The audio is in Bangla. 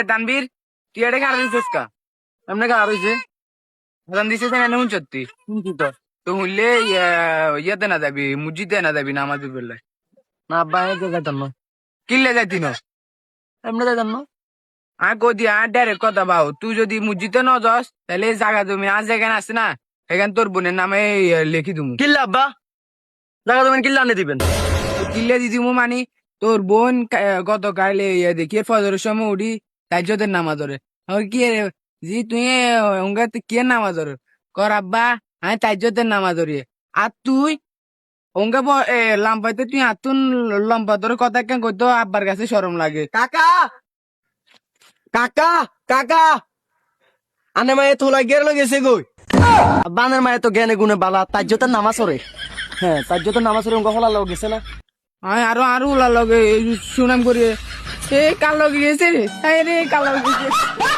তানবীর তুই এটা কার দিছিস কা এমনি কার হইছে আজান দিছিস না এমন সত্যি কিন্তু তো তো হইলে ইয়াতে না যাবি মসজিদে না যাবি নামাজ পড়লে না আব্বা একে যাইতাম না কিল্লে যাইতি না এমনি যাইতাম না আর কদি আর ডাইরেক্ট কথা বাও তুই যদি মসজিদে ন যাস তাহলে এই জায়গা তুমি আর যেখানে আছে না এখানে তোর বোনের নামে লিখি দিমু কিল্লা আব্বা জায়গা তুমি কিল্লা আনে দিবেন কিল্লে দি দিমু মানি তোর বোন গত কালে দেখি ফজরের সময় উঠি তাইজদের নামাজ ধরে কি রে জি তুই ওঙ্গা কে নামাজ ধরে কর আব্বা আমি তাইজদের নামাজ ধরি আর তুই ওঙ্গা লাম্পাইতে তুই আতুন লম্বা ধরে কথা কেন কইতো আব্বার কাছে শরম লাগে কাকা কাকা কাকা আনে মায়ে তোলা গের গেছে গই বানের মায়ে তো জ্ঞানে গুণে বালা তার যত নামাজ ওরে হ্যাঁ তার যত নামাজ ওরে হলা লোক গেছে না আমি আরো উলা লগে সুনাম করি এ কাল লগে গেছে রে কাল লগে গেছে